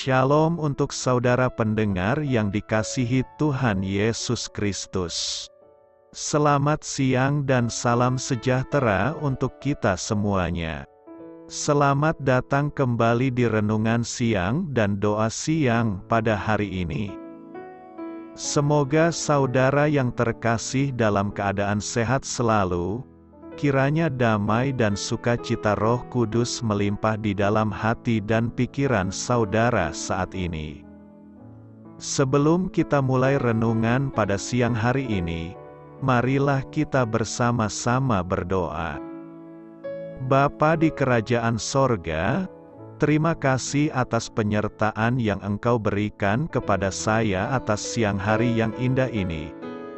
Shalom untuk saudara pendengar yang dikasihi Tuhan Yesus Kristus. Selamat siang dan salam sejahtera untuk kita semuanya. Selamat datang kembali di renungan siang dan doa siang pada hari ini. Semoga saudara yang terkasih dalam keadaan sehat selalu. Kiranya damai dan sukacita Roh Kudus melimpah di dalam hati dan pikiran saudara saat ini. Sebelum kita mulai renungan pada siang hari ini, marilah kita bersama-sama berdoa. Bapa di kerajaan sorga, terima kasih atas penyertaan yang Engkau berikan kepada saya atas siang hari yang indah ini.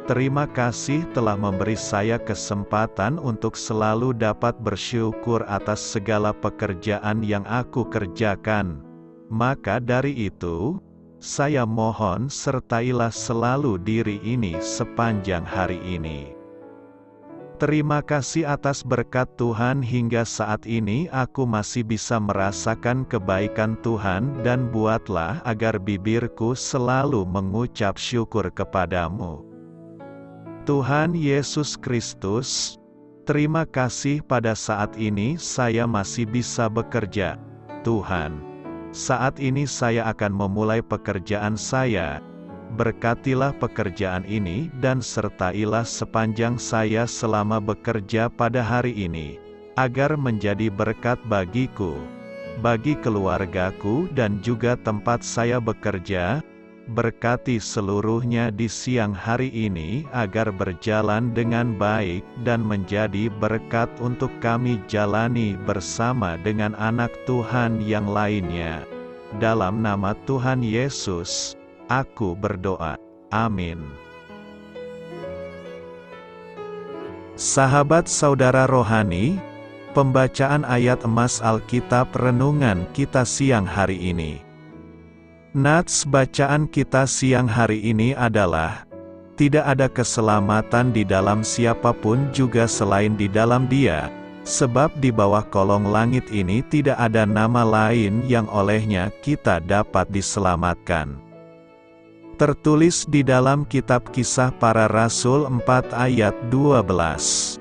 Terima kasih telah memberi saya kesempatan untuk selalu dapat bersyukur atas segala pekerjaan yang aku kerjakan. Maka dari itu, saya mohon sertailah selalu diri ini sepanjang hari ini. Terima kasih atas berkat Tuhan hingga saat ini aku masih bisa merasakan kebaikan Tuhan dan buatlah agar bibirku selalu mengucap syukur kepadamu. Tuhan Yesus Kristus, terima kasih pada saat ini saya masih bisa bekerja. Tuhan, saat ini saya akan memulai pekerjaan saya. Berkatilah pekerjaan ini dan sertailah sepanjang saya selama bekerja pada hari ini, agar menjadi berkat bagiku, bagi keluargaku dan juga tempat saya bekerja. Berkati seluruhnya di siang hari ini agar berjalan dengan baik dan menjadi berkat untuk kami jalani bersama dengan anak Tuhan yang lainnya. Dalam nama Tuhan Yesus, aku berdoa. Amin. Sahabat saudara rohani, pembacaan ayat emas Alkitab renungan kita siang hari ini. Nats bacaan kita siang hari ini adalah, tidak ada keselamatan di dalam siapapun juga selain di dalam Dia, sebab di bawah kolong langit ini tidak ada nama lain yang olehnya kita dapat diselamatkan. Tertulis di dalam kitab Kisah Para Rasul 4 ayat 12.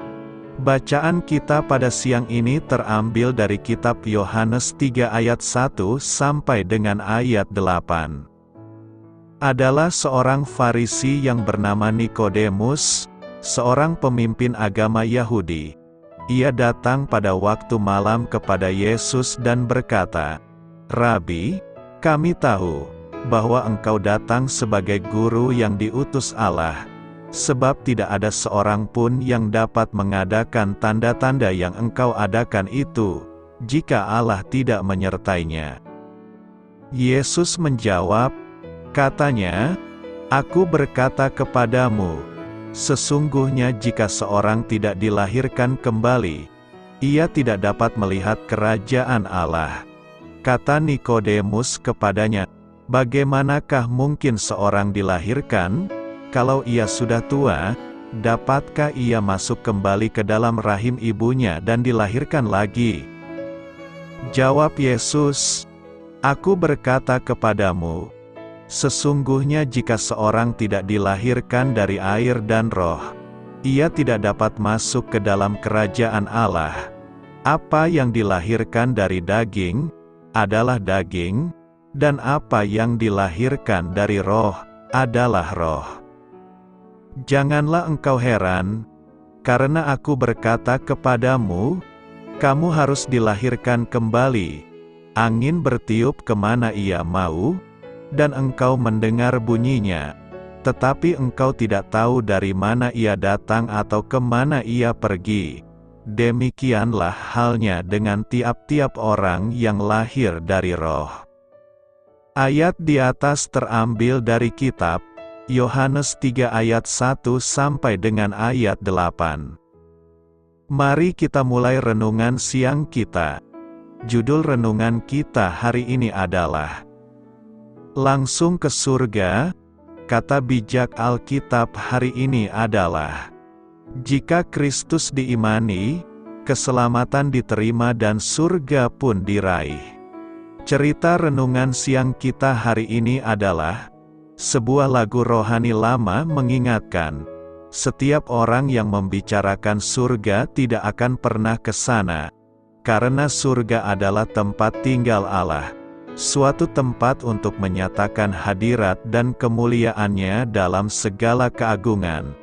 Bacaan kita pada siang ini terambil dari kitab Yohanes 3 ayat 1 sampai dengan ayat 8. Adalah seorang Farisi yang bernama Nikodemus, seorang pemimpin agama Yahudi. Ia datang pada waktu malam kepada Yesus dan berkata, "Rabi, kami tahu bahwa Engkau datang sebagai guru yang diutus Allah. Sebab tidak ada seorang pun yang dapat mengadakan tanda-tanda yang Engkau adakan itu, jika Allah tidak menyertainya." Yesus menjawab, katanya, "Aku berkata kepadamu, sesungguhnya jika seorang tidak dilahirkan kembali, ia tidak dapat melihat kerajaan Allah." Kata Nikodemus kepadanya, "Bagaimanakah mungkin seorang dilahirkan? Kalau ia sudah tua, dapatkah ia masuk kembali ke dalam rahim ibunya dan dilahirkan lagi?" Jawab Yesus, "Aku berkata kepadamu, sesungguhnya jika seorang tidak dilahirkan dari air dan roh, ia tidak dapat masuk ke dalam kerajaan Allah. Apa yang dilahirkan dari daging, adalah daging, dan apa yang dilahirkan dari roh, adalah roh. Janganlah engkau heran, karena aku berkata kepadamu, kamu harus dilahirkan kembali. Angin bertiup kemana ia mau, dan engkau mendengar bunyinya, tetapi engkau tidak tahu dari mana ia datang atau kemana ia pergi. Demikianlah halnya dengan tiap-tiap orang yang lahir dari roh." Ayat di atas terambil dari kitab Yohanes 3 ayat 1 sampai dengan ayat 8. Mari kita mulai renungan siang kita. Judul renungan kita hari ini adalah Langsung ke Surga. Kata bijak Alkitab hari ini adalah, jika Kristus diimani, keselamatan diterima dan surga pun diraih. Cerita renungan siang kita hari ini adalah sebuah lagu rohani lama mengingatkan, setiap orang yang membicarakan surga tidak akan pernah ke sana, karena surga adalah tempat tinggal Allah, suatu tempat untuk menyatakan hadirat dan kemuliaannya dalam segala keagungan.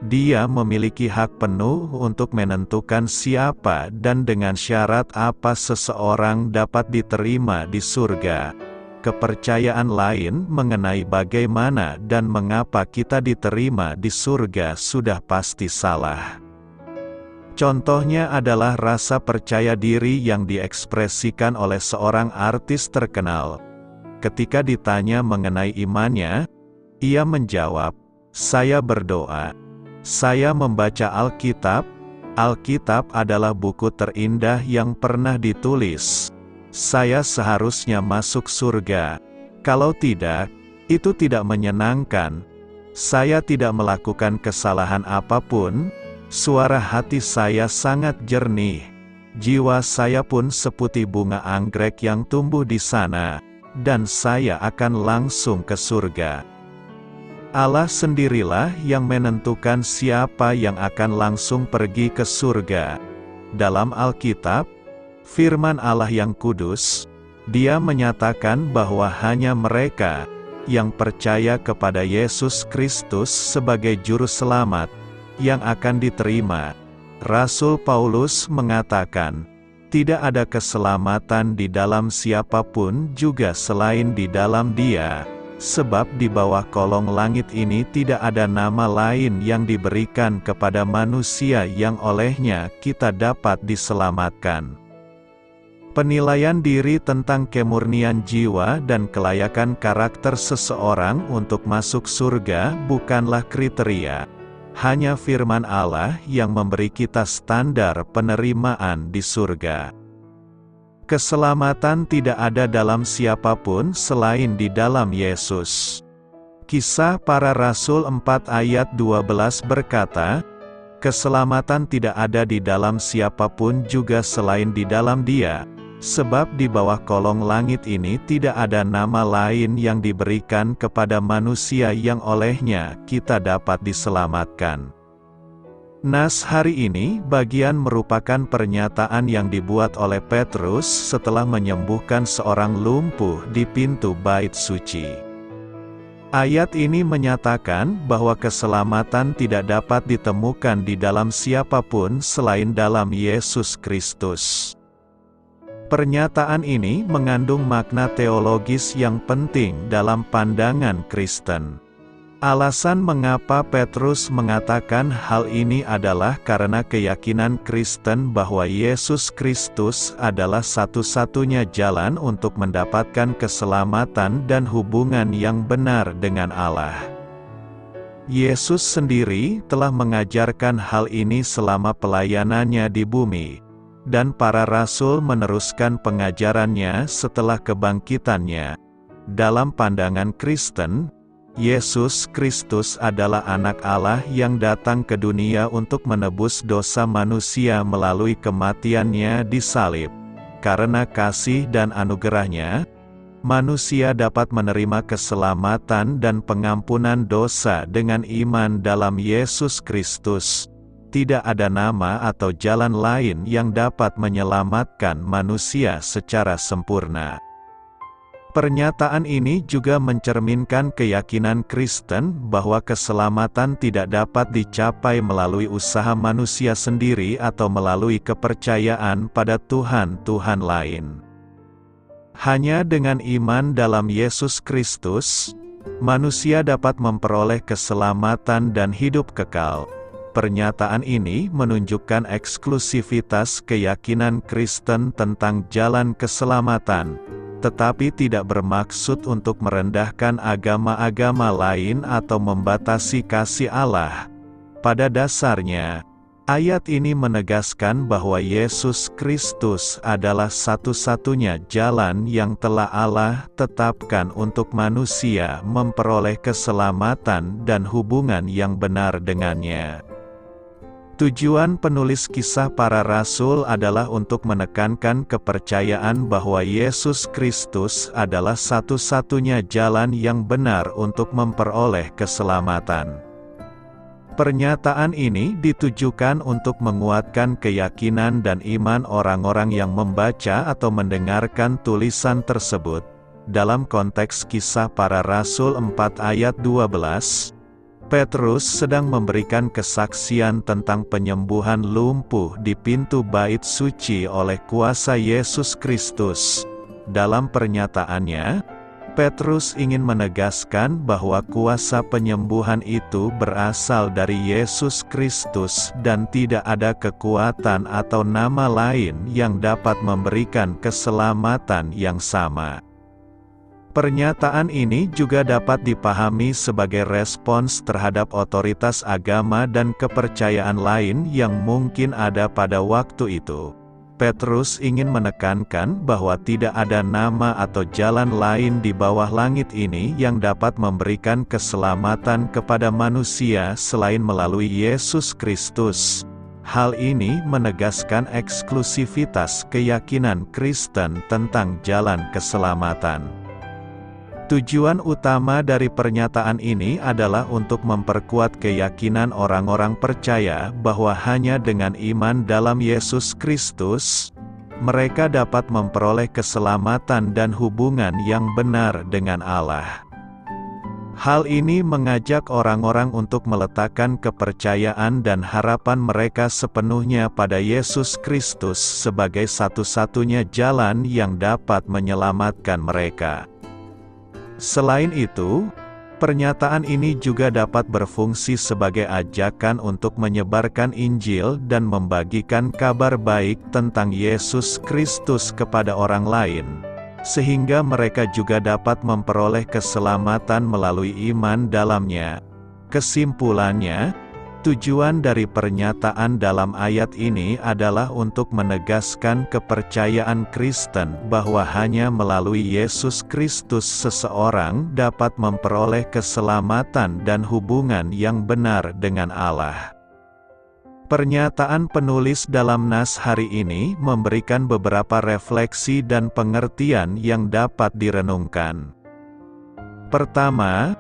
Dia memiliki hak penuh untuk menentukan siapa dan dengan syarat apa seseorang dapat diterima di surga. Kepercayaan lain mengenai bagaimana dan mengapa kita diterima di surga sudah pasti salah. Contohnya adalah rasa percaya diri yang diekspresikan oleh seorang artis terkenal. Ketika ditanya mengenai imannya, ia menjawab, "Saya berdoa. Saya membaca Alkitab. Alkitab adalah buku terindah yang pernah ditulis. Saya seharusnya masuk surga. Kalau tidak, itu tidak menyenangkan. Saya tidak melakukan kesalahan apapun. Suara hati saya sangat jernih. Jiwa saya pun seputih bunga anggrek yang tumbuh di sana, dan saya akan langsung ke surga." Allah sendirilah yang menentukan siapa yang akan langsung pergi ke surga. Dalam Alkitab, firman Allah yang kudus, Dia menyatakan bahwa hanya mereka yang percaya kepada Yesus Kristus sebagai juru selamat yang akan diterima. Rasul Paulus mengatakan, "Tidak ada keselamatan di dalam siapapun juga selain di dalam Dia. Sebab di bawah kolong langit ini tidak ada nama lain yang diberikan kepada manusia yang olehnya kita dapat diselamatkan." Penilaian diri tentang kemurnian jiwa dan kelayakan karakter seseorang untuk masuk surga bukanlah kriteria. Hanya firman Allah yang memberi kita standar penerimaan di surga. Keselamatan tidak ada dalam siapapun selain di dalam Yesus. Kisah Para Rasul 4 ayat 12 berkata, "Keselamatan tidak ada di dalam siapapun juga selain di dalam Dia, sebab di bawah kolong langit ini tidak ada nama lain yang diberikan kepada manusia yang olehnya kita dapat diselamatkan." Nas hari ini bagian merupakan pernyataan yang dibuat oleh Petrus setelah menyembuhkan seorang lumpuh di pintu bait suci. Ayat ini menyatakan bahwa keselamatan tidak dapat ditemukan di dalam siapapun selain dalam Yesus Kristus. Pernyataan ini mengandung makna teologis yang penting dalam pandangan Kristen. Alasan mengapa Petrus mengatakan hal ini adalah karena keyakinan Kristen bahwa Yesus Kristus adalah satu-satunya jalan untuk mendapatkan keselamatan dan hubungan yang benar dengan Allah. Yesus sendiri telah mengajarkan hal ini selama pelayanannya di bumi, dan para rasul meneruskan pengajarannya setelah kebangkitannya. Dalam pandangan Kristen, Yesus Kristus adalah anak Allah yang datang ke dunia untuk menebus dosa manusia melalui kematiannya di salib. Karena kasih dan anugerahnya, manusia dapat menerima keselamatan dan pengampunan dosa dengan iman dalam Yesus Kristus. Tidak ada nama atau jalan lain yang dapat menyelamatkan manusia secara sempurna. Pernyataan ini juga mencerminkan keyakinan Kristen bahwa keselamatan tidak dapat dicapai melalui usaha manusia sendiri atau melalui kepercayaan pada Tuhan-Tuhan lain. Hanya dengan iman dalam Yesus Kristus, manusia dapat memperoleh keselamatan dan hidup kekal. Pernyataan ini menunjukkan eksklusivitas keyakinan Kristen tentang jalan keselamatan, tetapi tidak bermaksud untuk merendahkan agama-agama lain atau membatasi kasih Allah. Pada dasarnya, ayat ini menegaskan bahwa Yesus Kristus adalah satu-satunya jalan yang telah Allah tetapkan untuk manusia memperoleh keselamatan dan hubungan yang benar dengannya. Tujuan penulis Kisah Para Rasul adalah untuk menekankan kepercayaan bahwa Yesus Kristus adalah satu-satunya jalan yang benar untuk memperoleh keselamatan. Pernyataan ini ditujukan untuk menguatkan keyakinan dan iman orang-orang yang membaca atau mendengarkan tulisan tersebut. Dalam konteks Kisah Para Rasul 4 ayat 12, Petrus sedang memberikan kesaksian tentang penyembuhan lumpuh di pintu bait suci oleh kuasa Yesus Kristus. Dalam pernyataannya, Petrus ingin menegaskan bahwa kuasa penyembuhan itu berasal dari Yesus Kristus dan tidak ada kekuatan atau nama lain yang dapat memberikan keselamatan yang sama. Pernyataan ini juga dapat dipahami sebagai respons terhadap otoritas agama dan kepercayaan lain yang mungkin ada pada waktu itu. Petrus ingin menekankan bahwa tidak ada nama atau jalan lain di bawah langit ini yang dapat memberikan keselamatan kepada manusia selain melalui Yesus Kristus. Hal ini menegaskan eksklusivitas keyakinan Kristen tentang jalan keselamatan. Tujuan utama dari pernyataan ini adalah untuk memperkuat keyakinan orang-orang percaya bahwa hanya dengan iman dalam Yesus Kristus, mereka dapat memperoleh keselamatan dan hubungan yang benar dengan Allah. Hal ini mengajak orang-orang untuk meletakkan kepercayaan dan harapan mereka sepenuhnya pada Yesus Kristus sebagai satu-satunya jalan yang dapat menyelamatkan mereka. Selain itu, pernyataan ini juga dapat berfungsi sebagai ajakan untuk menyebarkan Injil dan membagikan kabar baik tentang Yesus Kristus kepada orang lain, sehingga mereka juga dapat memperoleh keselamatan melalui iman dalamnya. Kesimpulannya, tujuan dari pernyataan dalam ayat ini adalah untuk menegaskan kepercayaan Kristen bahwa hanya melalui Yesus Kristus seseorang dapat memperoleh keselamatan dan hubungan yang benar dengan Allah. Pernyataan penulis dalam nas hari ini memberikan beberapa refleksi dan pengertian yang dapat direnungkan. Pertama,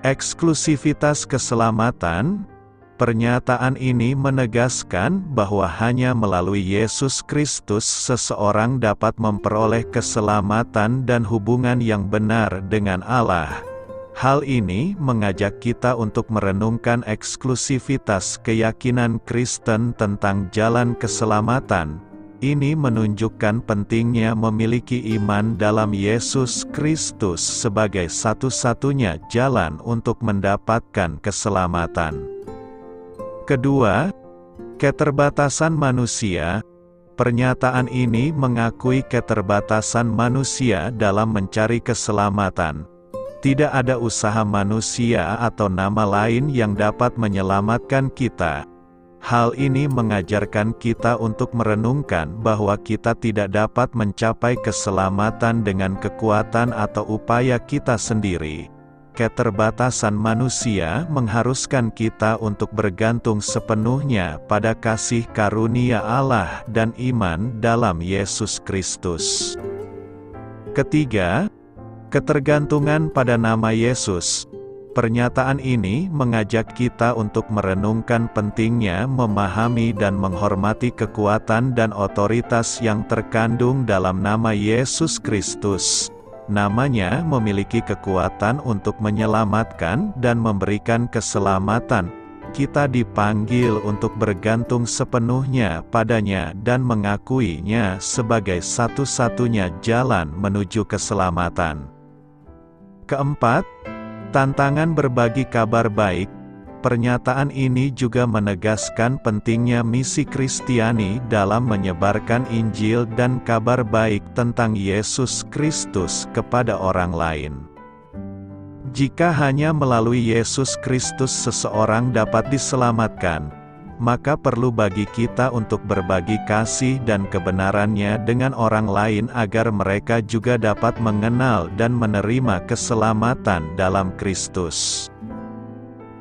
eksklusivitas keselamatan. Pernyataan ini menegaskan bahwa hanya melalui Yesus Kristus seseorang dapat memperoleh keselamatan dan hubungan yang benar dengan Allah. Hal ini mengajak kita untuk merenungkan eksklusivitas keyakinan Kristen tentang jalan keselamatan. Ini menunjukkan pentingnya memiliki iman dalam Yesus Kristus sebagai satu-satunya jalan untuk mendapatkan keselamatan. Kedua, keterbatasan manusia. Pernyataan ini mengakui keterbatasan manusia dalam mencari keselamatan. Tidak ada usaha manusia atau nama lain yang dapat menyelamatkan kita. Hal ini mengajarkan kita untuk merenungkan bahwa kita tidak dapat mencapai keselamatan dengan kekuatan atau upaya kita sendiri. Keterbatasan manusia mengharuskan kita untuk bergantung sepenuhnya pada kasih karunia Allah dan iman dalam Yesus Kristus. Ketiga, ketergantungan pada nama Yesus. Pernyataan ini mengajak kita untuk merenungkan pentingnya memahami dan menghormati kekuatan dan otoritas yang terkandung dalam nama Yesus Kristus. Namanya memiliki kekuatan untuk menyelamatkan dan memberikan keselamatan. Kita dipanggil untuk bergantung sepenuhnya padanya dan mengakuinya sebagai satu-satunya jalan menuju keselamatan. Keempat, tantangan berbagi kabar baik. Pernyataan ini juga menegaskan pentingnya misi Kristiani dalam menyebarkan Injil dan kabar baik tentang Yesus Kristus kepada orang lain. Jika hanya melalui Yesus Kristus seseorang dapat diselamatkan, maka perlu bagi kita untuk berbagi kasih dan kebenarannya dengan orang lain agar mereka juga dapat mengenal dan menerima keselamatan dalam Kristus.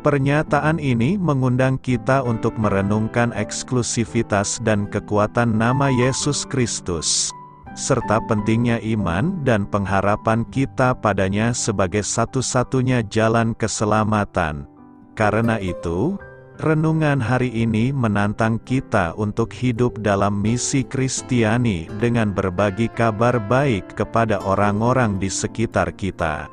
Pernyataan ini mengundang kita untuk merenungkan eksklusivitas dan kekuatan nama Yesus Kristus, serta pentingnya iman dan pengharapan kita padanya sebagai satu-satunya jalan keselamatan. Karena itu, renungan hari ini menantang kita untuk hidup dalam misi Kristiani dengan berbagi kabar baik kepada orang-orang di sekitar kita.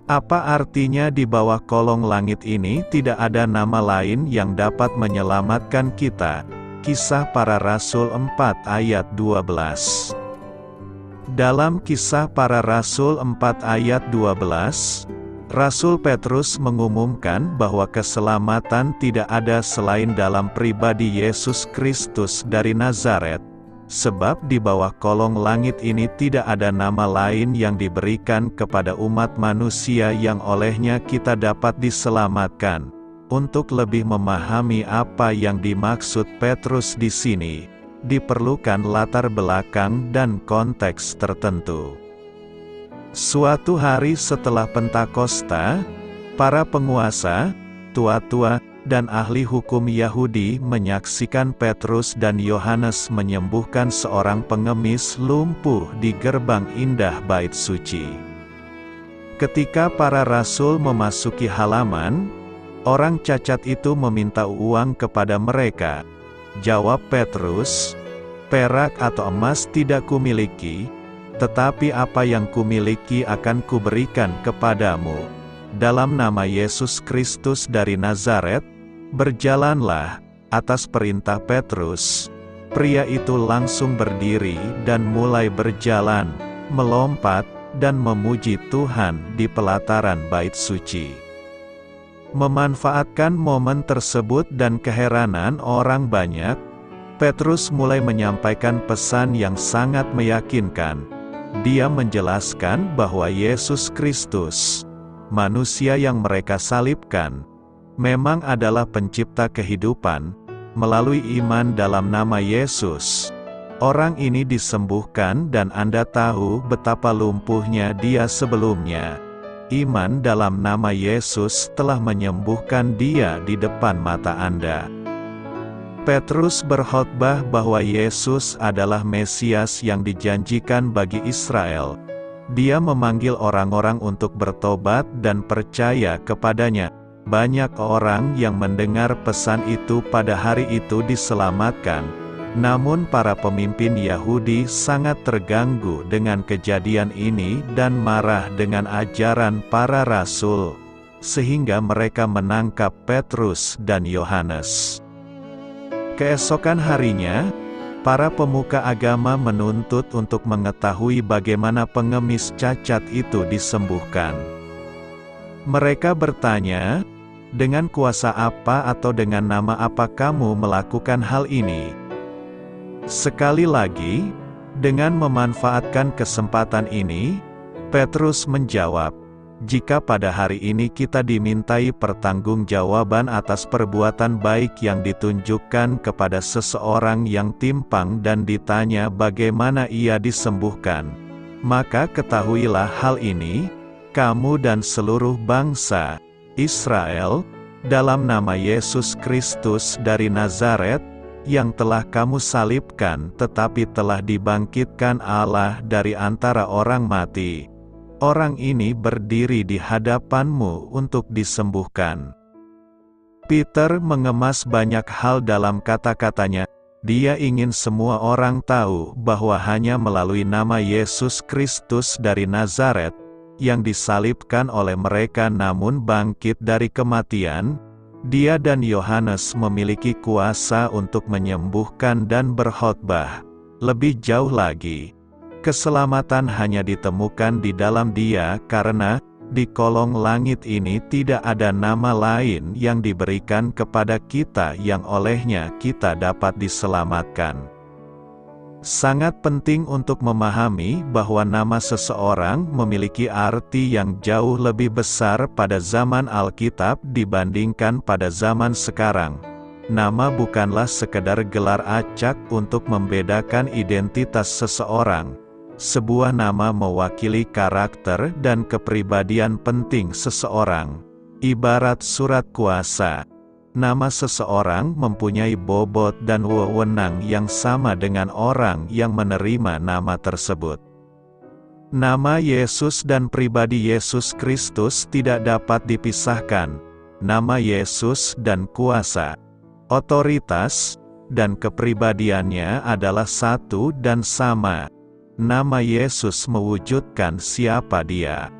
Apa artinya di bawah kolong langit ini tidak ada nama lain yang dapat menyelamatkan kita? Kisah Para Rasul 4 ayat 12. Dalam Kisah Para Rasul 4 ayat 12, Rasul Petrus mengumumkan bahwa keselamatan tidak ada selain dalam pribadi Yesus Kristus dari Nazaret, sebab di bawah kolong langit ini tidak ada nama lain yang diberikan kepada umat manusia yang olehnya kita dapat diselamatkan. Untuk lebih memahami apa yang dimaksud Petrus di sini, diperlukan latar belakang dan konteks tertentu. Suatu hari setelah Pentakosta, para penguasa, tua-tua, dan ahli hukum Yahudi menyaksikan Petrus dan Yohanes menyembuhkan seorang pengemis lumpuh di gerbang indah Bait Suci. Ketika para rasul memasuki halaman, orang cacat itu meminta uang kepada mereka. Jawab Petrus, "Perak atau emas tidak kumiliki, tetapi apa yang kumiliki akan kuberikan kepadamu. Dalam nama Yesus Kristus dari Nazaret, berjalanlah." Atas perintah Petrus, pria itu langsung berdiri dan mulai berjalan, melompat, dan memuji Tuhan di pelataran Bait Suci. Memanfaatkan momen tersebut dan keheranan orang banyak, Petrus mulai menyampaikan pesan yang sangat meyakinkan. Dia menjelaskan bahwa Yesus Kristus, manusia yang mereka salibkan, memang adalah pencipta kehidupan. Melalui iman dalam nama Yesus, orang ini disembuhkan dan Anda tahu betapa lumpuhnya dia sebelumnya. Iman dalam nama Yesus telah menyembuhkan dia di depan mata Anda. Petrus berkhotbah bahwa Yesus adalah Mesias yang dijanjikan bagi Israel. Dia memanggil orang-orang untuk bertobat dan percaya kepadanya. Banyak orang yang mendengar pesan itu pada hari itu diselamatkan. Namun para pemimpin Yahudi sangat terganggu dengan kejadian ini dan marah dengan ajaran para rasul, sehingga mereka menangkap Petrus dan Yohanes. Keesokan harinya, para pemuka agama menuntut untuk mengetahui bagaimana pengemis cacat itu disembuhkan. Mereka bertanya, "Dengan kuasa apa atau dengan nama apa kamu melakukan hal ini?" Sekali lagi, dengan memanfaatkan kesempatan ini, Petrus menjawab, "Jika pada hari ini kita dimintai pertanggungjawaban atas perbuatan baik yang ditunjukkan kepada seseorang yang timpang dan ditanya bagaimana ia disembuhkan, maka ketahuilah hal ini, kamu dan seluruh bangsa Israel, dalam nama Yesus Kristus dari Nazaret, yang telah kamu salibkan tetapi telah dibangkitkan Allah dari antara orang mati. Orang ini berdiri di hadapanmu untuk disembuhkan." Peter mengemas banyak hal dalam kata-katanya. Dia ingin semua orang tahu bahwa hanya melalui nama Yesus Kristus dari Nazaret, yang disalibkan oleh mereka namun bangkit dari kematian, dia dan Yohanes memiliki kuasa untuk menyembuhkan dan berkhotbah. Lebih jauh lagi, keselamatan hanya ditemukan di dalam Dia karena di kolong langit ini tidak ada nama lain yang diberikan kepada kita yang olehnya kita dapat diselamatkan. Sangat penting untuk memahami bahwa nama seseorang memiliki arti yang jauh lebih besar pada zaman Alkitab dibandingkan pada zaman sekarang. Nama bukanlah sekedar gelar acak untuk membedakan identitas seseorang. Sebuah nama mewakili karakter dan kepribadian penting seseorang. ibarat surat kuasa. Nama seseorang mempunyai bobot dan wewenang yang sama dengan orang yang menerima nama tersebut. Nama Yesus dan pribadi Yesus Kristus tidak dapat dipisahkan. Nama Yesus dan kuasa, otoritas, dan kepribadiannya adalah satu dan sama. Nama Yesus mewujudkan siapa Dia.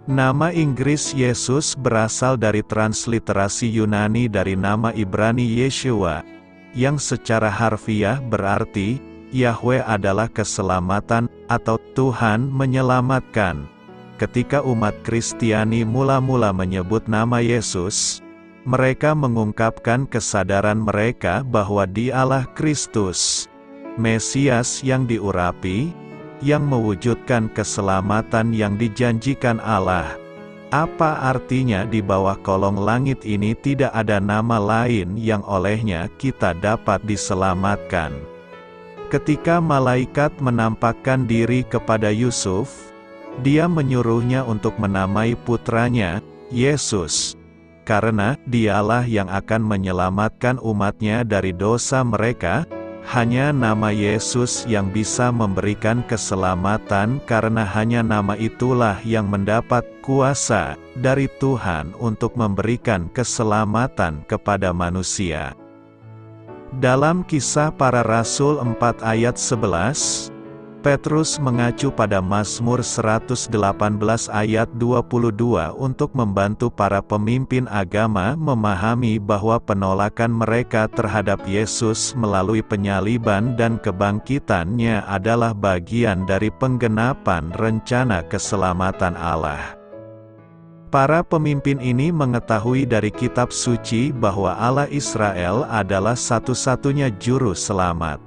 Nama Inggris Yesus berasal dari transliterasi Yunani dari nama Ibrani Yeshua, yang secara harfiah berarti, Yahweh adalah keselamatan, atau Tuhan menyelamatkan. Ketika umat Kristiani mula-mula menyebut nama Yesus, mereka mengungkapkan kesadaran mereka bahwa Dialah Kristus, Mesias yang diurapi, yang mewujudkan keselamatan yang dijanjikan Allah. Apa artinya di bawah kolong langit ini tidak ada nama lain yang olehnya kita dapat diselamatkan? Ketika malaikat menampakkan diri kepada Yusuf, dia menyuruhnya untuk menamai putranya, Yesus, karena Dialah yang akan menyelamatkan umatnya dari dosa mereka. Hanya nama Yesus yang bisa memberikan keselamatan karena hanya nama itulah yang mendapat kuasa dari Tuhan untuk memberikan keselamatan kepada manusia. Dalam Kisah Para Rasul 4 ayat 11, Petrus mengacu pada Mazmur 118 ayat 22 untuk membantu para pemimpin agama memahami bahwa penolakan mereka terhadap Yesus melalui penyaliban dan kebangkitannya adalah bagian dari penggenapan rencana keselamatan Allah. Para pemimpin ini mengetahui dari kitab suci bahwa Allah Israel adalah satu-satunya juru selamat.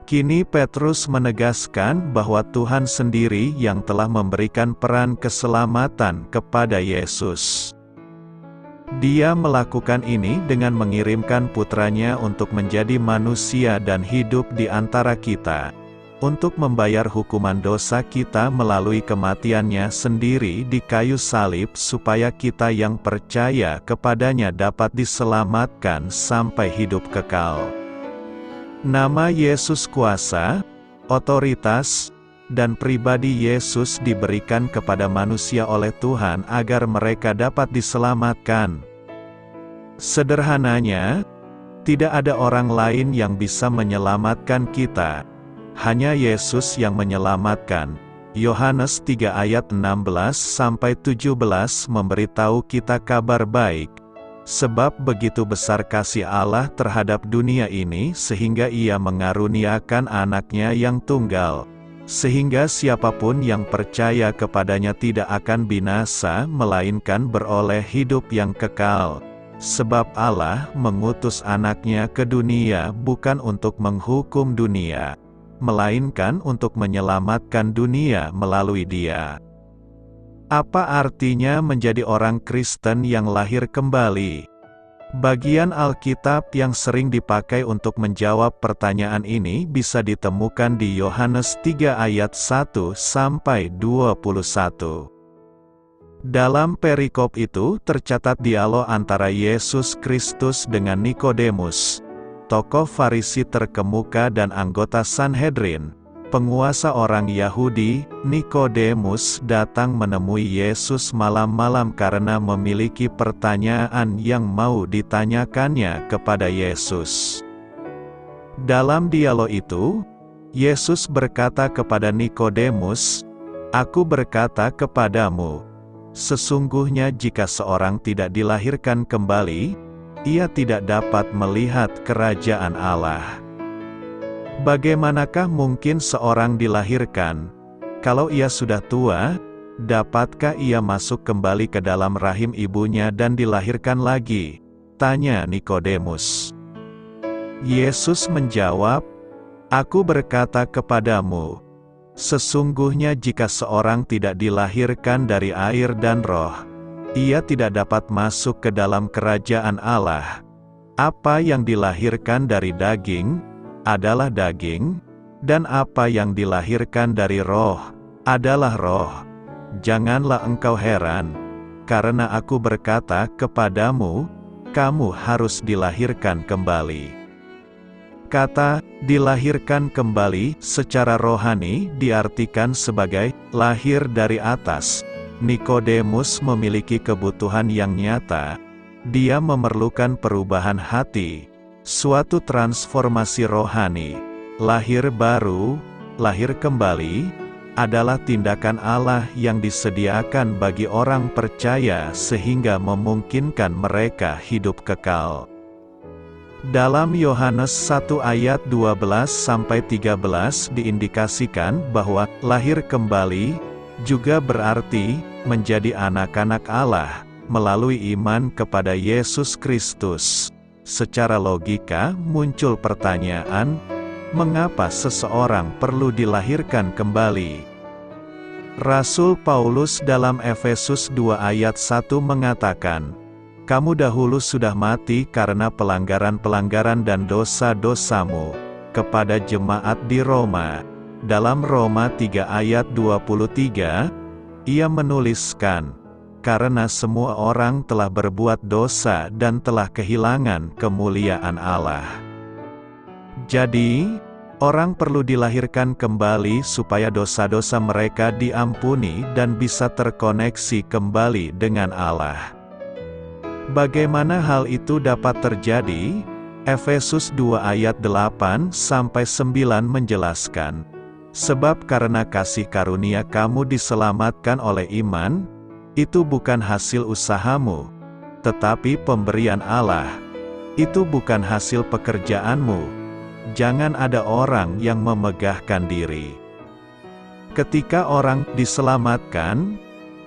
Kini Petrus menegaskan bahwa Tuhan sendiri yang telah memberikan peran keselamatan kepada Yesus. Dia melakukan ini dengan mengirimkan putranya untuk menjadi manusia dan hidup di antara kita, untuk membayar hukuman dosa kita melalui kematiannya sendiri di kayu salib supaya kita yang percaya kepadanya dapat diselamatkan sampai hidup kekal. Nama Yesus kuasa, otoritas, dan pribadi Yesus diberikan kepada manusia oleh Tuhan agar mereka dapat diselamatkan. Sederhananya, tidak ada orang lain yang bisa menyelamatkan kita. Hanya Yesus yang menyelamatkan. Yohanes 3 ayat 16-17 memberitahu kita kabar baik. Sebab begitu besar kasih Allah terhadap dunia ini sehingga Ia mengaruniakan anaknya yang tunggal, sehingga siapapun yang percaya kepadanya tidak akan binasa melainkan beroleh hidup yang kekal. Sebab Allah mengutus anaknya ke dunia bukan untuk menghukum dunia, melainkan untuk menyelamatkan dunia melalui Dia. Apa artinya menjadi orang Kristen yang lahir kembali? Bagian Alkitab yang sering dipakai untuk menjawab pertanyaan ini bisa ditemukan di Yohanes 3 ayat 1-21. Dalam perikop itu tercatat dialog antara Yesus Kristus dengan Nikodemus, tokoh Farisi terkemuka dan anggota Sanhedrin. Penguasa orang Yahudi, Nikodemus datang menemui Yesus malam-malam karena memiliki pertanyaan yang mau ditanyakannya kepada Yesus. Dalam dialog itu, Yesus berkata kepada Nikodemus, "Aku berkata kepadamu, sesungguhnya jika seorang tidak dilahirkan kembali, ia tidak dapat melihat kerajaan Allah." Bagaimanakah mungkin seorang dilahirkan? Kalau ia sudah tua, dapatkah ia masuk kembali ke dalam rahim ibunya dan dilahirkan lagi? Tanya Nikodemus. Yesus menjawab, "Aku berkata kepadamu, sesungguhnya jika seorang tidak dilahirkan dari air dan roh, ia tidak dapat masuk ke dalam kerajaan Allah. Apa yang dilahirkan dari daging adalah daging, dan apa yang dilahirkan dari roh adalah roh. Janganlah engkau heran, karena aku berkata kepadamu, kamu harus dilahirkan kembali." Kata "dilahirkan kembali" secara rohani diartikan sebagai lahir dari atas. Nikodemus memiliki kebutuhan yang nyata. Dia memerlukan perubahan hati, suatu transformasi rohani. Lahir baru, lahir kembali, adalah tindakan Allah yang disediakan bagi orang percaya sehingga memungkinkan mereka hidup kekal. Dalam Yohanes 1 ayat 12-13 diindikasikan bahwa lahir kembali juga berarti menjadi anak-anak Allah melalui iman kepada Yesus Kristus. Secara logika muncul pertanyaan, mengapa seseorang perlu dilahirkan kembali? Rasul Paulus dalam Efesus 2 ayat 1 mengatakan, "Kamu dahulu sudah mati karena pelanggaran-pelanggaran dan dosa-dosamu," kepada jemaat di Roma. Dalam Roma 3 ayat 23, ia menuliskan, "Karena semua orang telah berbuat dosa dan telah kehilangan kemuliaan Allah." Jadi, orang perlu dilahirkan kembali supaya dosa-dosa mereka diampuni dan bisa terkoneksi kembali dengan Allah. Bagaimana hal itu dapat terjadi? Efesus 2 ayat 8-9 menjelaskan, "Sebab karena kasih karunia kamu diselamatkan oleh iman, itu bukan hasil usahamu, tetapi pemberian Allah. Itu bukan hasil pekerjaanmu. Jangan ada orang yang memegahkan diri." Ketika orang diselamatkan,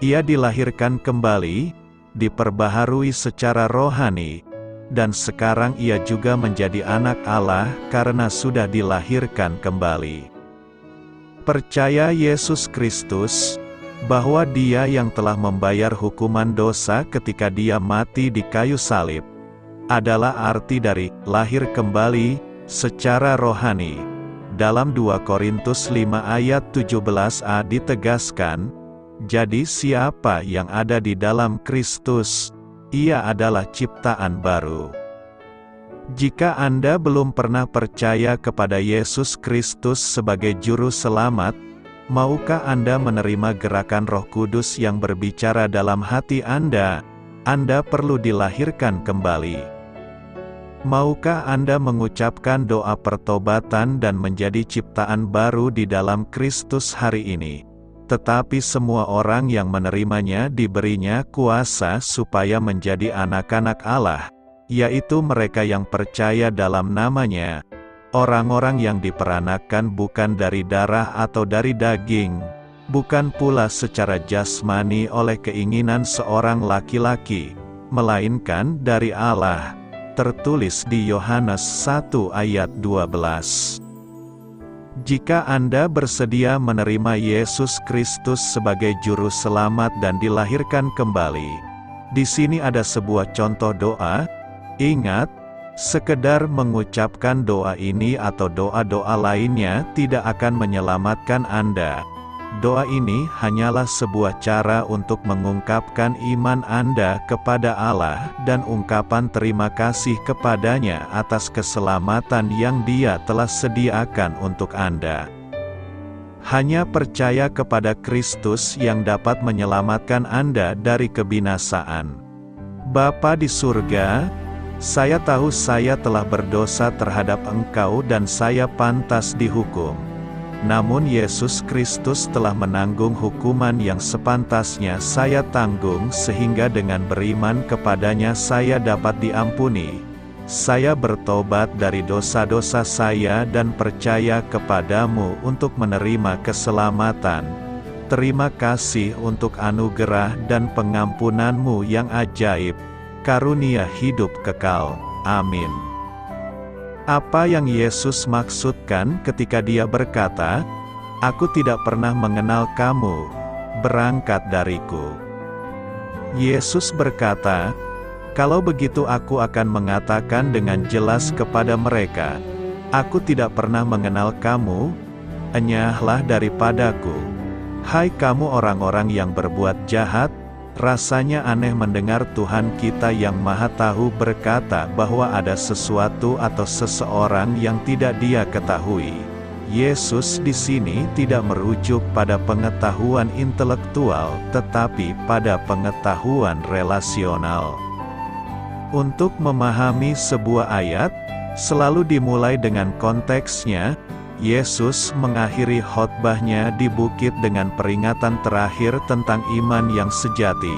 ia dilahirkan kembali, diperbaharui secara rohani, dan sekarang ia juga menjadi anak Allah karena sudah dilahirkan kembali. Percaya Yesus Kristus, bahwa Dia yang telah membayar hukuman dosa ketika Dia mati di kayu salib, adalah arti dari lahir kembali secara rohani. Dalam 2 Korintus 5 ayat 17a ditegaskan, "Jadi siapa yang ada di dalam Kristus, ia adalah ciptaan baru." Jika Anda belum pernah percaya kepada Yesus Kristus sebagai Juru Selamat, maukah Anda menerima gerakan Roh Kudus yang berbicara dalam hati Anda? Anda perlu dilahirkan kembali. Maukah Anda mengucapkan doa pertobatan dan menjadi ciptaan baru di dalam Kristus hari ini? Tetapi semua orang yang menerimanya diberinya kuasa supaya menjadi anak-anak Allah, yaitu mereka yang percaya dalam namanya. Orang-orang yang diperanakan bukan dari darah atau dari daging, bukan pula secara jasmani oleh keinginan seorang laki-laki, melainkan dari Allah. Tertulis di Yohanes 1 ayat 12. Jika Anda bersedia menerima Yesus Kristus sebagai Juru Selamat dan dilahirkan kembali, di sini ada sebuah contoh doa. Ingat, sekedar mengucapkan doa ini atau doa-doa lainnya tidak akan menyelamatkan Anda. Doa ini hanyalah sebuah cara untuk mengungkapkan iman Anda kepada Allah dan ungkapan terima kasih kepadanya atas keselamatan yang Dia telah sediakan untuk Anda. Hanya percaya kepada Kristus yang dapat menyelamatkan Anda dari kebinasaan. Bapa di surga, saya tahu saya telah berdosa terhadap Engkau dan saya pantas dihukum. Namun Yesus Kristus telah menanggung hukuman yang sepantasnya saya tanggung sehingga dengan beriman kepadanya saya dapat diampuni. Saya bertobat dari dosa-dosa saya dan percaya kepadamu untuk menerima keselamatan. Terima kasih untuk anugerah dan pengampunanmu yang ajaib, karunia hidup kekal. Amin. Apa yang Yesus maksudkan ketika Dia berkata, "Aku tidak pernah mengenal kamu, berangkat dariku"? Yesus berkata, "Kalau begitu aku akan mengatakan dengan jelas kepada mereka, aku tidak pernah mengenal kamu, enyahlah daripadaku. Hai kamu orang-orang yang berbuat jahat, Rasanya aneh mendengar Tuhan kita yang Maha Tahu berkata bahwa ada sesuatu atau seseorang yang tidak Dia ketahui. Yesus di sini tidak merujuk pada pengetahuan intelektual, tetapi pada pengetahuan relasional. Untuk memahami sebuah ayat, selalu dimulai dengan konteksnya. Yesus mengakhiri khotbahnya di bukit dengan peringatan terakhir tentang iman yang sejati.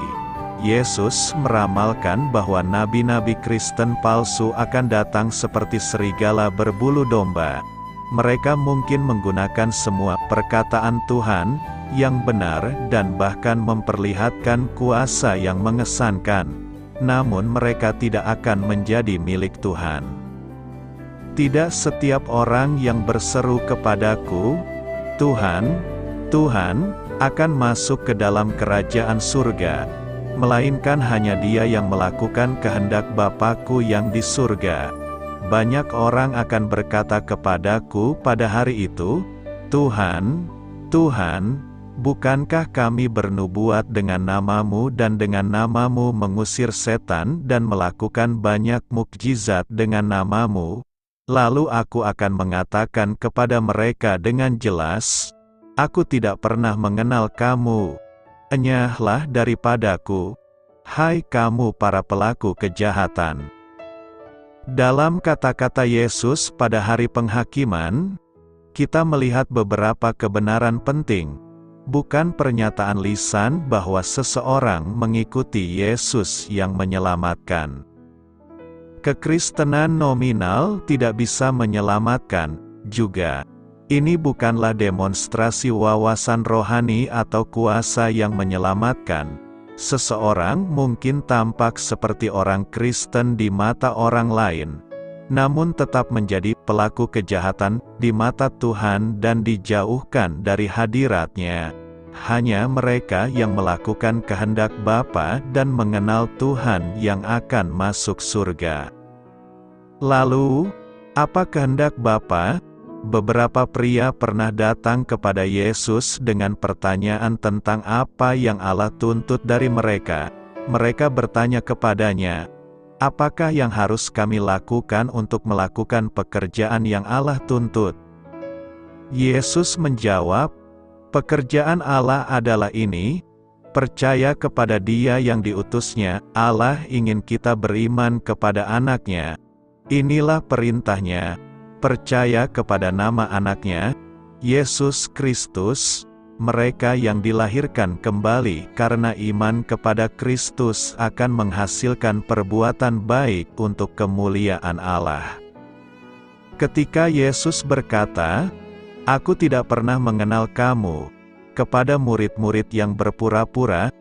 Yesus meramalkan bahwa nabi-nabi Kristen palsu akan datang seperti serigala berbulu domba. Mereka mungkin menggunakan semua perkataan Tuhan yang benar dan bahkan memperlihatkan kuasa yang mengesankan. Namun mereka tidak akan menjadi milik Tuhan. Tidak setiap orang yang berseru kepadaku, Tuhan, Tuhan, akan masuk ke dalam kerajaan surga, melainkan hanya dia yang melakukan kehendak Bapa-Ku yang di surga. Banyak orang akan berkata kepadaku pada hari itu, Tuhan, Tuhan, bukankah kami bernubuat dengan namamu dan dengan namamu mengusir setan dan melakukan banyak mukjizat dengan namamu? Lalu aku akan mengatakan kepada mereka dengan jelas, aku tidak pernah mengenal kamu. Enyahlah daripadaku, hai kamu para pelaku kejahatan. Dalam kata-kata Yesus pada hari penghakiman, kita melihat beberapa kebenaran penting, bukan pernyataan lisan bahwa seseorang mengikuti Yesus yang menyelamatkan. Kekristenan nominal tidak bisa menyelamatkan, juga. Ini bukanlah demonstrasi wawasan rohani atau kuasa yang menyelamatkan. Seseorang mungkin tampak seperti orang Kristen di mata orang lain, namun tetap menjadi pelaku kejahatan di mata Tuhan dan dijauhkan dari hadirat-Nya. Hanya mereka yang melakukan kehendak Bapa dan mengenal Tuhan yang akan masuk surga. Lalu, apa kehendak Bapa? Beberapa pria pernah datang kepada Yesus dengan pertanyaan tentang apa yang Allah tuntut dari mereka. Mereka bertanya kepadanya, apakah yang harus kami lakukan untuk melakukan pekerjaan yang Allah tuntut? Yesus menjawab, pekerjaan Allah adalah ini, percaya kepada Dia yang diutusnya. Allah ingin kita beriman kepada Anak-Nya. Inilah perintahnya, percaya kepada nama Anak-Nya, Yesus Kristus. Mereka yang dilahirkan kembali karena iman kepada Kristus akan menghasilkan perbuatan baik untuk kemuliaan Allah. Ketika Yesus berkata, Aku tidak pernah mengenal kamu, kepada murid-murid yang berpura-pura,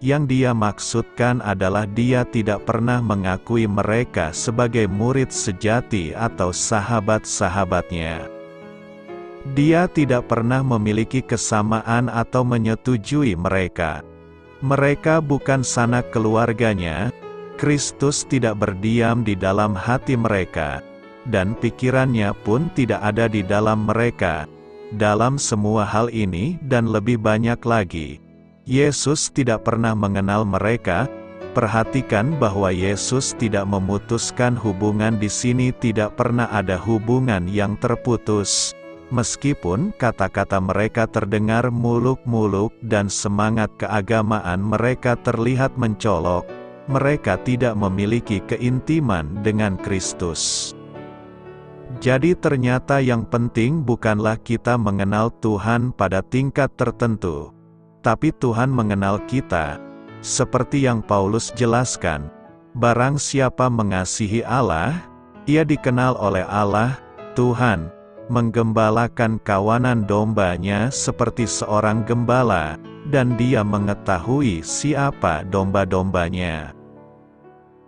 yang Dia maksudkan adalah Dia tidak pernah mengakui mereka sebagai murid sejati atau sahabat-sahabatnya. Dia tidak pernah memiliki kesamaan atau menyetujui mereka. Mereka bukan sanak keluarganya. Kristus tidak berdiam di dalam hati mereka, dan pikirannya pun tidak ada di dalam mereka. Dalam semua hal ini dan lebih banyak lagi, Yesus tidak pernah mengenal mereka. Perhatikan bahwa Yesus tidak memutuskan hubungan di sini, tidak pernah ada hubungan yang terputus. Meskipun kata-kata mereka terdengar muluk-muluk dan semangat keagamaan mereka terlihat mencolok, mereka tidak memiliki keintiman dengan Kristus. Jadi ternyata yang penting bukanlah kita mengenal Tuhan pada tingkat tertentu, tapi Tuhan mengenal kita. Seperti yang Paulus jelaskan, barang siapa mengasihi Allah, ia dikenal oleh Allah, Tuhan, menggembalakan kawanan dombanya seperti seorang gembala, dan Dia mengetahui siapa domba-dombanya.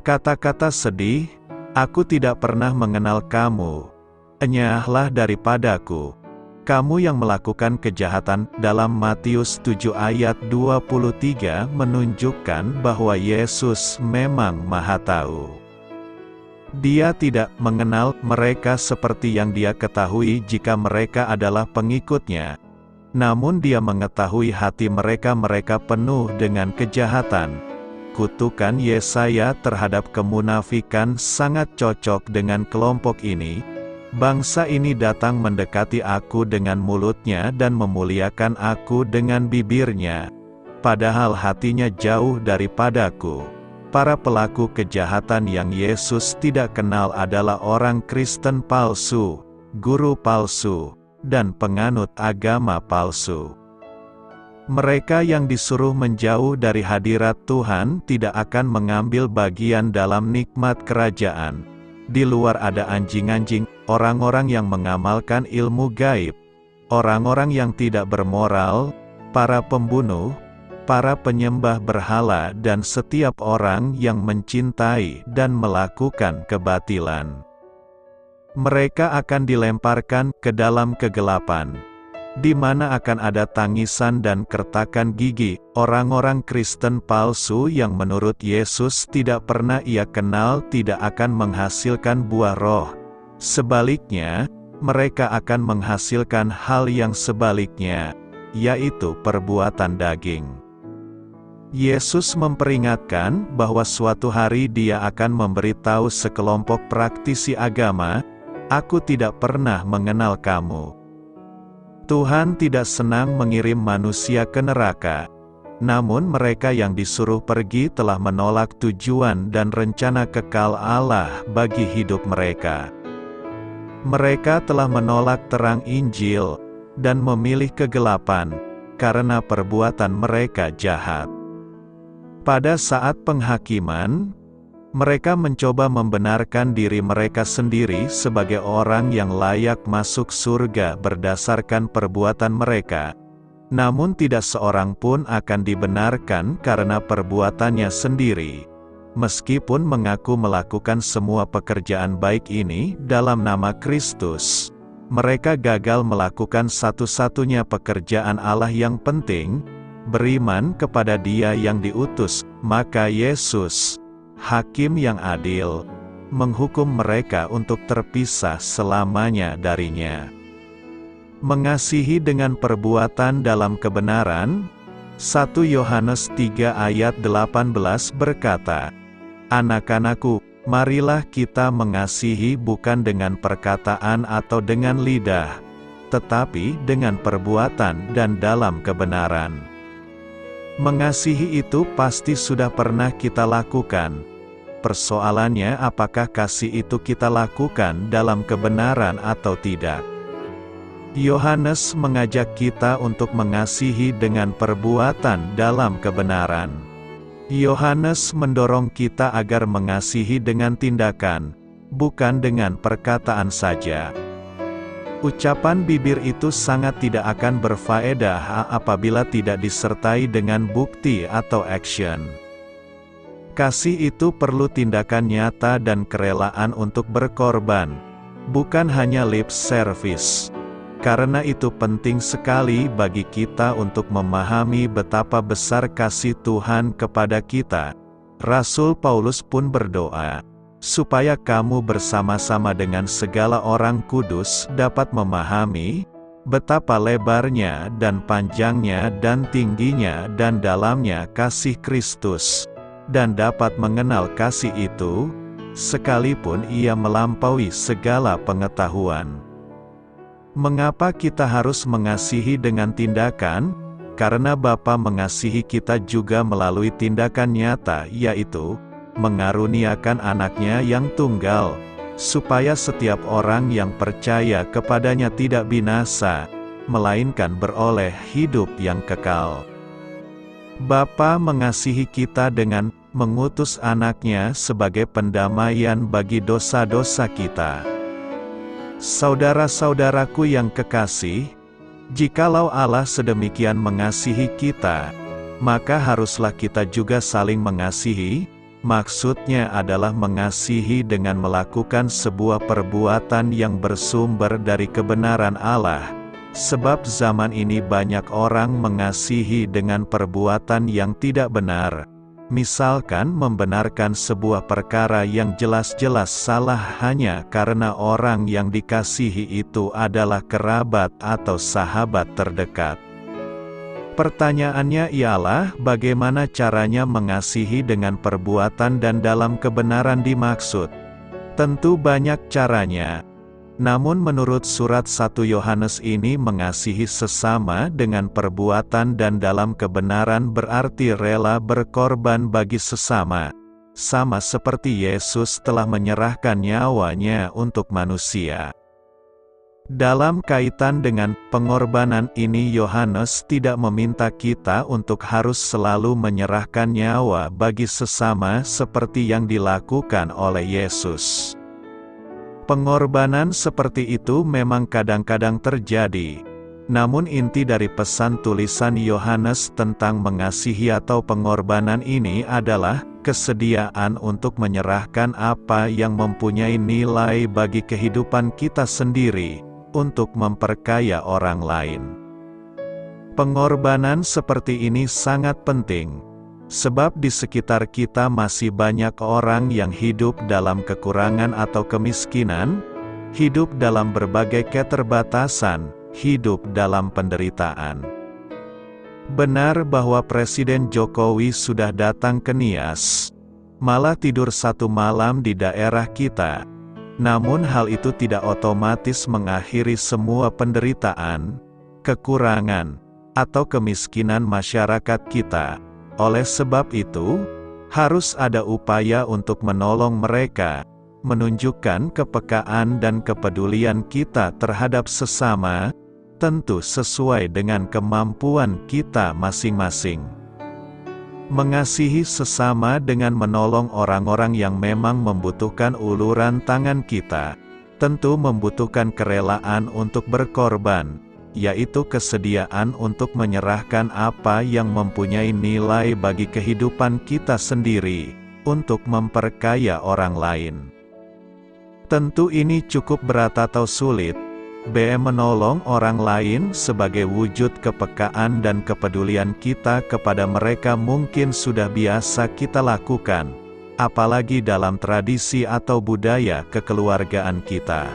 Kata-kata sedih, aku tidak pernah mengenal kamu. Enyahlah daripadaku, kamu yang melakukan kejahatan. Dalam Matius 7 ayat 23 menunjukkan bahwa Yesus memang Maha Tahu. Dia tidak mengenal mereka seperti yang Dia ketahui jika mereka adalah pengikutnya. Namun Dia mengetahui hati mereka penuh dengan kejahatan. Kutukan Yesaya terhadap kemunafikan sangat cocok dengan kelompok ini. Bangsa ini datang mendekati aku dengan mulutnya dan memuliakan aku dengan bibirnya, padahal hatinya jauh daripadaku. Para pelaku kejahatan yang Yesus tidak kenal adalah orang Kristen palsu, guru palsu, dan penganut agama palsu. Mereka yang disuruh menjauh dari hadirat Tuhan tidak akan mengambil bagian dalam nikmat kerajaan. Di luar ada anjing-anjing, orang-orang yang mengamalkan ilmu gaib, orang-orang yang tidak bermoral, para pembunuh, para penyembah berhala dan setiap orang yang mencintai dan melakukan kebatilan. Mereka akan dilemparkan ke dalam kegelapan, di mana akan ada tangisan dan kertakan gigi. Orang-orang Kristen palsu yang menurut Yesus tidak pernah Ia kenal tidak akan menghasilkan buah roh. Sebaliknya, mereka akan menghasilkan hal yang sebaliknya, yaitu perbuatan daging. Yesus memperingatkan bahwa suatu hari Dia akan memberitahu sekelompok praktisi agama, "Aku tidak pernah mengenal kamu." Tuhan tidak senang mengirim manusia ke neraka, namun mereka yang disuruh pergi telah menolak tujuan dan rencana kekal Allah bagi hidup mereka. Mereka telah menolak terang Injil, dan memilih kegelapan, karena perbuatan mereka jahat. Pada saat penghakiman, mereka mencoba membenarkan diri mereka sendiri sebagai orang yang layak masuk surga berdasarkan perbuatan mereka. Namun tidak seorang pun akan dibenarkan karena perbuatannya sendiri. Meskipun mengaku melakukan semua pekerjaan baik ini dalam nama Kristus, mereka gagal melakukan satu-satunya pekerjaan Allah yang penting, beriman kepada Dia yang diutus. Maka Yesus, Hakim yang adil, menghukum mereka untuk terpisah selamanya darinya. Mengasihi dengan perbuatan dalam kebenaran. 1 Yohanes 3 ayat 18 berkata, "Anak-anakku, marilah kita mengasihi bukan dengan perkataan atau dengan lidah, tetapi dengan perbuatan dan dalam kebenaran." Mengasihi itu pasti sudah pernah kita lakukan. Persoalannya apakah kasih itu kita lakukan dalam kebenaran atau tidak. Yohanes mengajak kita untuk mengasihi dengan perbuatan dalam kebenaran. Yohanes mendorong kita agar mengasihi dengan tindakan, bukan dengan perkataan saja. Ucapan bibir itu sangat tidak akan berfaedah apabila tidak disertai dengan bukti atau action. Kasih itu perlu tindakan nyata dan kerelaan untuk berkorban, bukan hanya lip service. Karena itu penting sekali bagi kita untuk memahami betapa besar kasih Tuhan kepada kita. Rasul Paulus pun berdoa, supaya kamu bersama-sama dengan segala orang kudus dapat memahami betapa lebarnya dan panjangnya dan tingginya dan dalamnya kasih Kristus, dan dapat mengenal kasih itu, sekalipun ia melampaui segala pengetahuan. Mengapa kita harus mengasihi dengan tindakan? Karena Bapa mengasihi kita juga melalui tindakan nyata, yaitu mengaruniakan anaknya yang tunggal, supaya setiap orang yang percaya kepadanya tidak binasa, melainkan beroleh hidup yang kekal. Bapa mengasihi kita dengan mengutus anaknya sebagai pendamaian bagi dosa-dosa kita. Saudara-saudaraku yang kekasih, jikalau Allah sedemikian mengasihi kita, maka haruslah kita juga saling mengasihi. Maksudnya adalah mengasihi dengan melakukan sebuah perbuatan yang bersumber dari kebenaran Allah. Sebab zaman ini banyak orang mengasihi dengan perbuatan yang tidak benar. Misalkan membenarkan sebuah perkara yang jelas-jelas salah hanya karena orang yang dikasihi itu adalah kerabat atau sahabat terdekat. Pertanyaannya ialah bagaimana caranya mengasihi dengan perbuatan dan dalam kebenaran dimaksud. Tentu banyak caranya. Namun menurut surat 1 Yohanes ini mengasihi sesama dengan perbuatan dan dalam kebenaran berarti rela berkorban bagi sesama. Sama seperti Yesus telah menyerahkan nyawanya untuk manusia. Dalam kaitan dengan pengorbanan ini Yohanes tidak meminta kita untuk harus selalu menyerahkan nyawa bagi sesama seperti yang dilakukan oleh Yesus. Pengorbanan seperti itu memang kadang-kadang terjadi. Namun inti dari pesan tulisan Yohanes tentang mengasihi atau pengorbanan ini adalah kesediaan untuk menyerahkan apa yang mempunyai nilai bagi kehidupan kita sendiri, untuk memperkaya orang lain. Pengorbanan seperti ini sangat penting. Sebab di sekitar kita masih banyak orang yang hidup dalam kekurangan atau kemiskinan, hidup dalam berbagai keterbatasan, hidup dalam penderitaan. Benar bahwa Presiden Jokowi sudah datang ke Nias, malah tidur satu malam di daerah kita. Namun hal itu tidak otomatis mengakhiri semua penderitaan, kekurangan, atau kemiskinan masyarakat kita. Oleh sebab itu, harus ada upaya untuk menolong mereka, menunjukkan kepekaan dan kepedulian kita terhadap sesama, tentu sesuai dengan kemampuan kita masing-masing. Mengasihi sesama dengan menolong orang-orang yang memang membutuhkan uluran tangan kita, tentu membutuhkan kerelaan untuk berkorban, yaitu kesediaan untuk menyerahkan apa yang mempunyai nilai bagi kehidupan kita sendiri, untuk memperkaya orang lain. Tentu ini cukup berat atau sulit. Menolong orang lain sebagai wujud kepekaan dan kepedulian kita kepada mereka mungkin sudah biasa kita lakukan, apalagi dalam tradisi atau budaya kekeluargaan kita.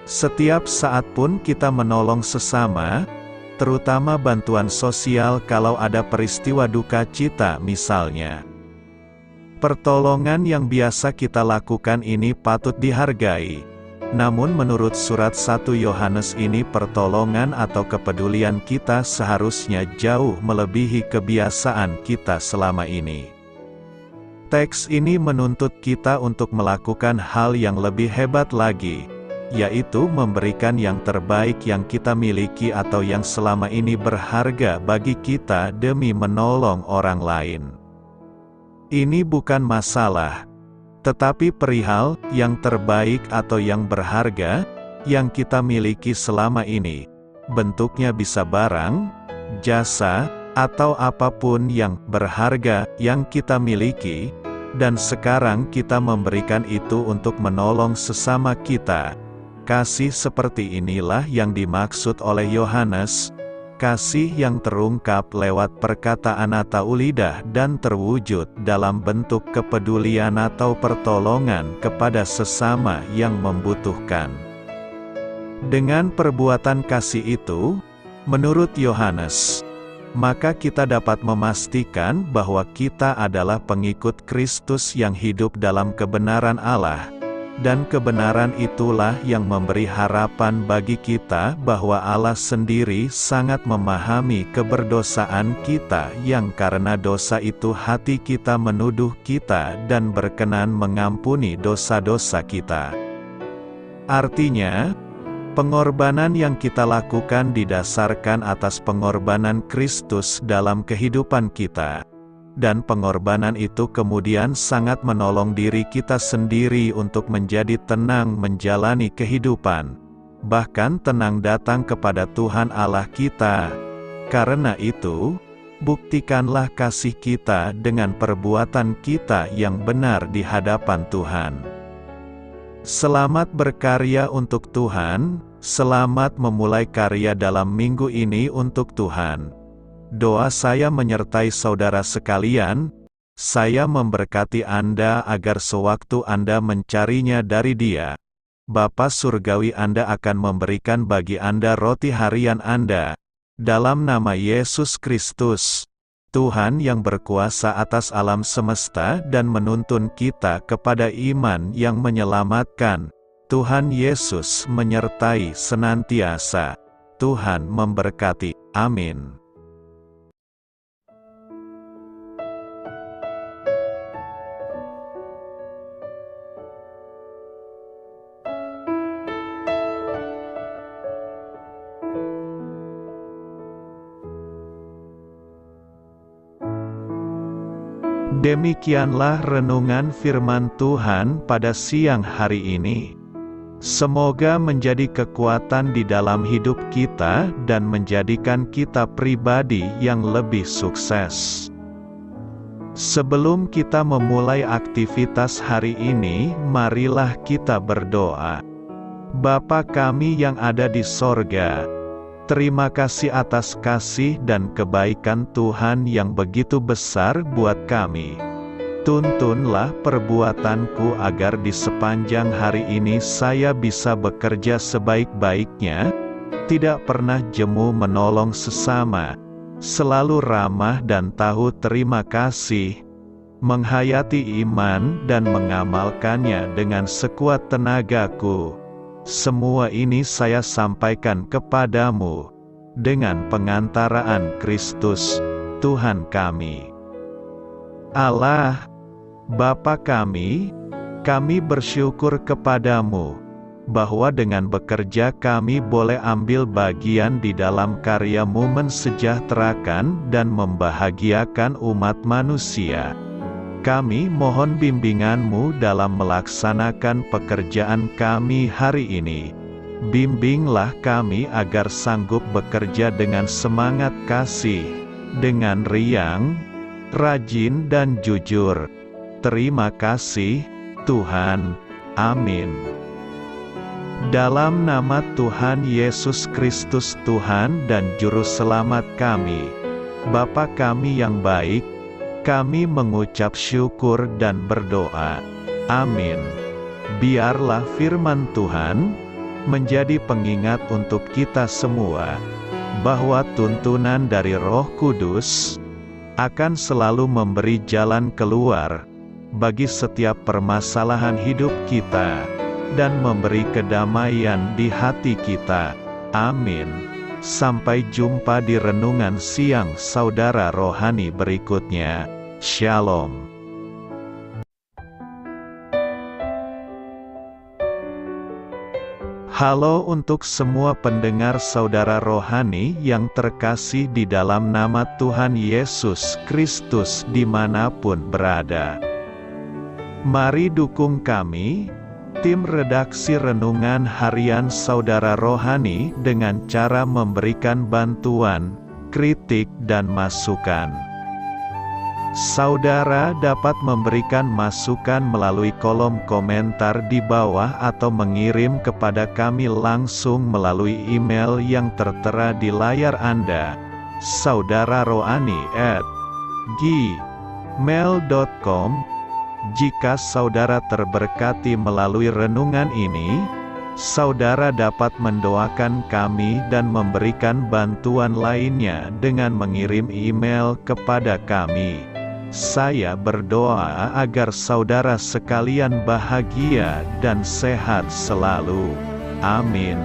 Setiap saat pun kita menolong sesama, terutama bantuan sosial kalau ada peristiwa duka cita misalnya. Pertolongan yang biasa kita lakukan ini patut dihargai. Namun menurut surat 1 Yohanes ini pertolongan atau kepedulian kita seharusnya jauh melebihi kebiasaan kita selama ini. Teks ini menuntut kita untuk melakukan hal yang lebih hebat lagi, yaitu memberikan yang terbaik yang kita miliki atau yang selama ini berharga bagi kita demi menolong orang lain. Ini bukan masalah, tetapi perihal yang terbaik atau yang berharga yang kita miliki selama ini. Bentuknya bisa barang, jasa, atau apapun yang berharga yang kita miliki, dan sekarang kita memberikan itu untuk menolong sesama kita. Kasih seperti inilah yang dimaksud oleh Yohanes, kasih yang terungkap lewat perkataan atau lidah dan terwujud dalam bentuk kepedulian atau pertolongan kepada sesama yang membutuhkan. Dengan perbuatan kasih itu, menurut Yohanes, maka kita dapat memastikan bahwa kita adalah pengikut Kristus yang hidup dalam kebenaran Allah. Dan kebenaran itulah yang memberi harapan bagi kita bahwa Allah sendiri sangat memahami keberdosaan kita yang karena dosa itu hati kita menuduh kita dan berkenan mengampuni dosa-dosa kita. Artinya, pengorbanan yang kita lakukan didasarkan atas pengorbanan Kristus dalam kehidupan kita. Dan pengorbanan itu kemudian sangat menolong diri kita sendiri untuk menjadi tenang menjalani kehidupan. Bahkan tenang datang kepada Tuhan Allah kita. Karena itu, buktikanlah kasih kita dengan perbuatan kita yang benar di hadapan Tuhan. Selamat berkarya untuk Tuhan, selamat memulai karya dalam minggu ini untuk Tuhan. Doa saya menyertai saudara sekalian, Saya memberkati Anda agar sewaktu Anda mencarinya dari Dia, Bapa Surgawi Anda akan memberikan bagi Anda roti harian Anda. Dalam nama Yesus Kristus, Tuhan yang berkuasa atas alam semesta dan menuntun kita kepada iman yang menyelamatkan, Tuhan Yesus menyertai senantiasa. Tuhan memberkati. Amin. Demikianlah renungan firman Tuhan pada siang hari ini. Semoga menjadi kekuatan di dalam hidup kita dan menjadikan kita pribadi yang lebih sukses. Sebelum kita memulai aktivitas hari ini, marilah kita berdoa. Bapa kami yang ada di sorga, terima kasih atas kasih dan kebaikan Tuhan yang begitu besar buat kami. Tuntunlah perbuatanku agar di sepanjang hari ini saya bisa bekerja sebaik-baiknya, tidak pernah jemu menolong sesama, selalu ramah dan tahu terima kasih, menghayati iman dan mengamalkannya dengan sekuat tenagaku. Semua ini saya sampaikan kepadamu, dengan pengantaraan Kristus, Tuhan kami. Allah, Bapa kami bersyukur kepadamu, bahwa dengan bekerja kami boleh ambil bagian di dalam karya-Mu mensejahterakan dan membahagiakan umat manusia. Kami mohon bimbingan-Mu dalam melaksanakan pekerjaan kami hari ini. Bimbinglah kami agar sanggup bekerja dengan semangat kasih, dengan riang, rajin dan jujur. Terima kasih, Tuhan. Amin. Dalam nama Tuhan Yesus Kristus Tuhan dan Juru Selamat kami, Bapa kami yang baik, kami mengucap syukur dan berdoa. Amin. Biarlah firman Tuhan menjadi pengingat untuk kita semua, bahwa tuntunan dari Roh Kudus akan selalu memberi jalan keluar bagi setiap permasalahan hidup kita, dan memberi kedamaian di hati kita. Amin. Sampai jumpa di renungan siang saudara rohani berikutnya. Shalom. Halo untuk semua pendengar saudara rohani yang terkasih di dalam nama Tuhan Yesus Kristus dimanapun berada. Mari dukung kami, tim redaksi Renungan Harian Saudara Rohani dengan cara memberikan bantuan, kritik dan masukan. Saudara dapat memberikan masukan melalui kolom komentar di bawah atau mengirim kepada kami langsung melalui email yang tertera di layar Anda, saudararohani@gmail.com. Jika saudara terberkati melalui renungan ini, saudara dapat mendoakan kami dan memberikan bantuan lainnya dengan mengirim email kepada kami. Saya berdoa agar saudara sekalian bahagia dan sehat selalu. Amin.